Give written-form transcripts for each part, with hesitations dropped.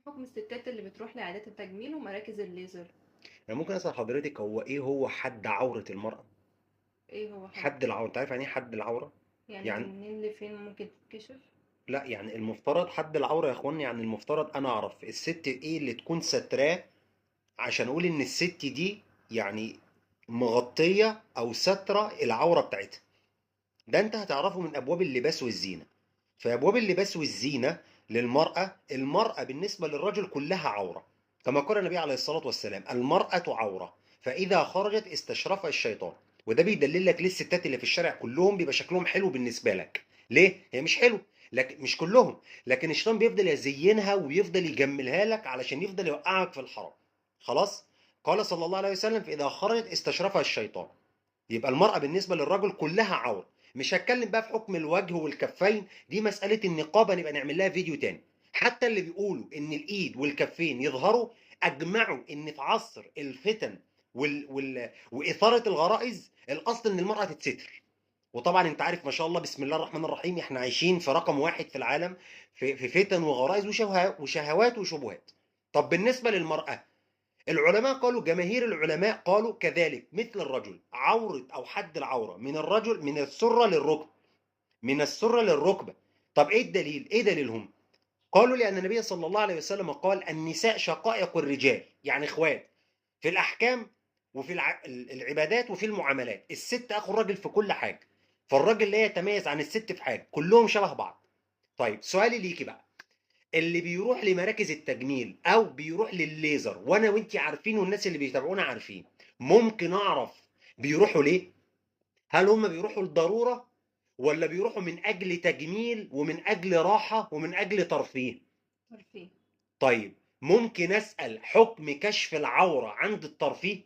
حكم الستات اللي بتروح لعيادات التجميل ومراكز الليزر؟ انا ممكن اسال حضرتك، هو ايه هو حد عوره المراه؟ ايه هو حد؟ حد العوره، انت عارف يعني ايه حد العوره؟ يعني يعني من منين لفين ممكن تتكشف؟ لا، يعني المفترض حد العوره يا اخواني، يعني المفترض انا اعرف الست ايه اللي تكون ستراه عشان اقول ان الست دي يعني مغطيه او ستره العوره بتاعتها. ده انت هتعرفه من ابواب اللباس والزينه. في ابواب اللباس والزينه للمراه، المراه بالنسبه للرجل كلها عوره، كما قال النبي عليه الصلاه والسلام: المراه عوره فاذا خرجت استشرفها الشيطان. وده بيدلل لك ليه الستات اللي في الشارع كلهم بيبقى شكلهم حلو بالنسبه لك. ليه؟ هي مش حلو، لكن مش كلهم، لكن الشيطان بيفضل يزينها ويفضل يجملها لك علشان يفضل يوقعك في الحرام. خلاص. قال صلى الله عليه وسلم: فاذا خرجت استشرفها الشيطان. يبقى المرأة بالنسبة للرجل كلها عورة. مش هتكلم بقى في حكم الوجه والكفين، دي مسألة النقابة نبقى نعمل لها فيديو تاني. حتى اللي بيقولوا ان الايد والكفين يظهروا، اجمعوا ان في عصر الفتن واثارة الغرائز الاصل ان المرأة تتستر. وطبعا انت عارف ما شاء الله بسم الله الرحمن الرحيم، احنا عايشين في رقم واحد في العالم في فتن وغرائز وشهوات وشبهات. طب بالنسبة للمرأة، العلماء قالوا، جماهير العلماء قالوا كذلك مثل الرجل، عورة أو حد العورة من الرجل من السرة للركبة. من السرة للركبة. طب إيه الدليل؟ إيه دليلهم؟ قالوا لأن النبي صلى الله عليه وسلم قال: النساء شقائق الرجال، يعني إخوات في الأحكام وفي العبادات وفي المعاملات. الست أخو الراجل في كل حاجة، فالراجل لا يتميز عن الست في حاجة، كلهم شبه بعض. طيب سؤالي ليكي بقى: اللي بيروح لمراكز التجميل او بيروح للليزر، وانا وانتي عارفين والناس اللي بيتابعونا عارفين، ممكن اعرف بيروحوا ليه؟ هل هم بيروحوا لضرورة، ولا بيروحوا من اجل تجميل ومن اجل راحة ومن اجل ترفيه؟ ترفيه. طيب، ممكن اسأل حكم كشف العورة عند الترفيه؟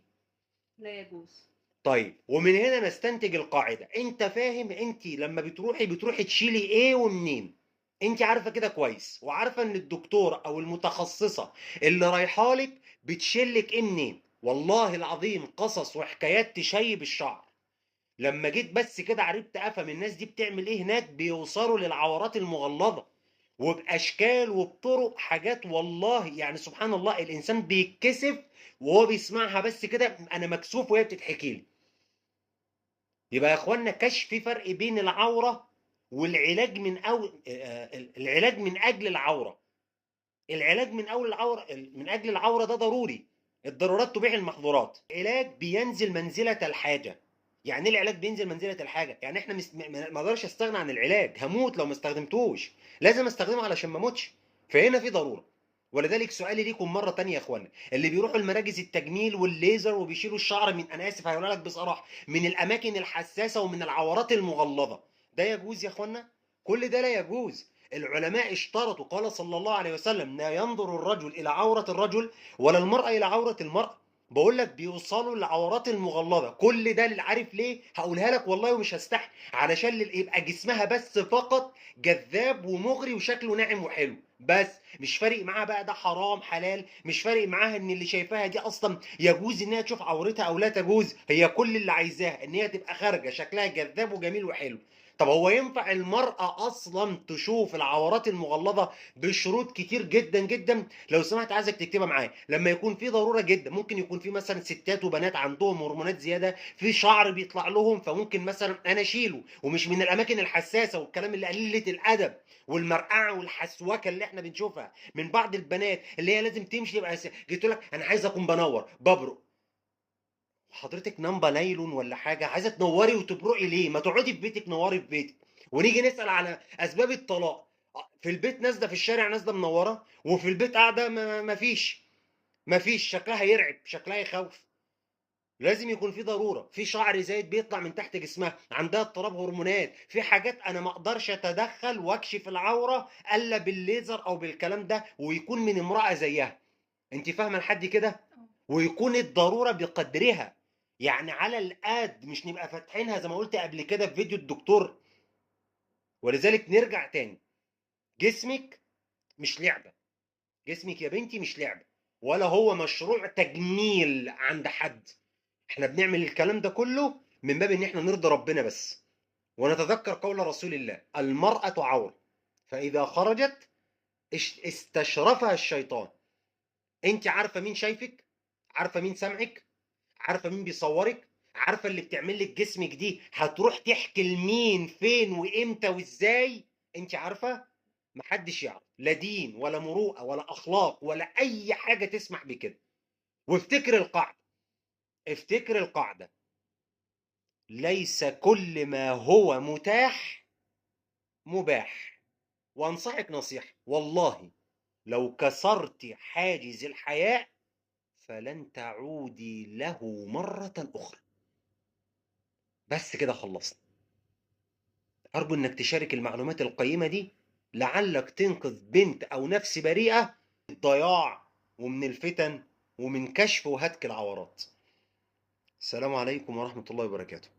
لا يجوز. طيب، ومن هنا نستنتج القاعدة. انت فاهم انت لما بتروحي تشيلي ايه ومنين؟ انت عارفة كده كويس، وعارفة ان الدكتورة او المتخصصة اللي رايحالك بتشيلك ايه منين. والله العظيم قصص وحكايات تشيب الشعر. لما جيت بس كده عرفت افهم الناس دي بتعمل ايه هناك، بيوصلوا للعورات المغلظة وباشكال وبطرق، حاجات والله يعني سبحان الله الانسان بيتكسف وهو بيسمعها. بس كده انا مكسوف وهي بتتحكي لي. يبقى يا اخوانا كشف، في فرق بين العوره والعلاج من العلاج من اجل العوره. العلاج من اول العوره، من اجل العوره ده ضروري. الضرورات تبيح المحظورات. العلاج بينزل منزله الحاجه. يعني ايه العلاج بينزل منزله الحاجه؟ يعني احنا ما اقدرش استغنى عن العلاج، هموت لو ما استخدمتوش، لازم استخدمه علشان ما اموتش. فهنا في ضروره. ولذلك سؤالي ليكم مره تانية يا اخوانا، اللي بيروحوا المراكز التجميل والليزر وبيشيلوا الشعر من، انا اسف هقول لك بصراحه، من الاماكن الحساسه ومن العورات المغلظه، ده يجوز يا اخوانا؟ كل ده لا يجوز. العلماء اشترطوا، قال صلى الله عليه وسلم: لا ينظر الرجل الى عورة الرجل ولا المرأة الى عورة المرأة. بقول لك بيوصلوا للعورات المغلظة. كل ده اللي عارف ليه هقولها لك والله ومش هستحي، علشان اللي يبقى جسمها بس فقط جذاب ومغري وشكله ناعم وحلو بس، مش فارق معاها بقى ده حرام حلال، مش فارق معاها ان اللي شايفاها دي اصلا يجوز انها تشوف عورتها او لا تجوز. هي كل اللي عايزاها ان هي تبقى خارجه شكلها جذاب وجميل وحلو. طب هو ينفع المرأة أصلا تشوف العورات المغلظة؟ بشروط كتير جدا جدا. لو سمحت عايزك تكتبها معايا. لما يكون في ضرورة جدا، ممكن يكون في مثلا ستات وبنات عندهم هرمونات زيادة، في شعر بيطلع لهم، فممكن مثلا أنا أشيله ومش من الأماكن الحساسة والكلام اللي قليلة الأدب والمرقعة والحسوكة اللي احنا بنشوفها من بعض البنات، اللي هي لازم تمشي يبقى جيت لك أنا عايز أكون بنور ببرق. حضرتك نمبة نايلون ولا حاجة، عايزة تنوري وتبرقي ليه؟ ما تقعدي في بيتك، نوري في بيتك. ونيجي نسأل على أسباب الطلاق، في البيت نازلة، في الشارع نازلة منورة، وفي البيت قاعدة ما فيش شكلها يرعب، شكلها يخوف. لازم يكون في ضرورة، في شعر زايد بيطلع من تحت جسمها، عندها اضطراب هرمونات، في حاجات أنا ما أقدرش أتدخل وأكشف العورة إلا بالليزر أو بالكلام ده، ويكون من امرأة زيها. أنت فاهمة لحد كده؟ ويكون الضرورة بقدرها. يعني على القد، مش نبقى فاتحينها زي ما قلت قبل كده في فيديو الدكتور. ولذلك نرجع تاني، جسمك مش لعبة. جسمك يا بنتي مش لعبة، ولا هو مشروع تجميل عند حد. احنا بنعمل الكلام ده كله من باب ان احنا نرضي ربنا بس. ونتذكر قول رسول الله: المرأة عورة فإذا خرجت استشرفها الشيطان. انت عارفه مين شايفك، عارفه مين سامعك، عارفه مين بيصورك، عارفه اللي بتعمل لك جسمك دي هتروح تحكي لمين فين وامتى وازاي. انت عارفه؟ محدش يعرف، لا دين ولا مروءه ولا اخلاق ولا اي حاجه تسمح بكده. وافتكر القاعده، افتكر القاعده: ليس كل ما هو متاح مباح. وانصحك نصيحه، والله لو كسرت حاجز الحياء فلن تعودي له مرة أخرى. بس كده خلصنا. أرجو إنك تشارك المعلومات القيمة دي، لعلك تنقذ بنت أو نفس بريئة من الضياع ومن الفتن ومن كشف وهتك العورات. السلام عليكم ورحمة الله وبركاته.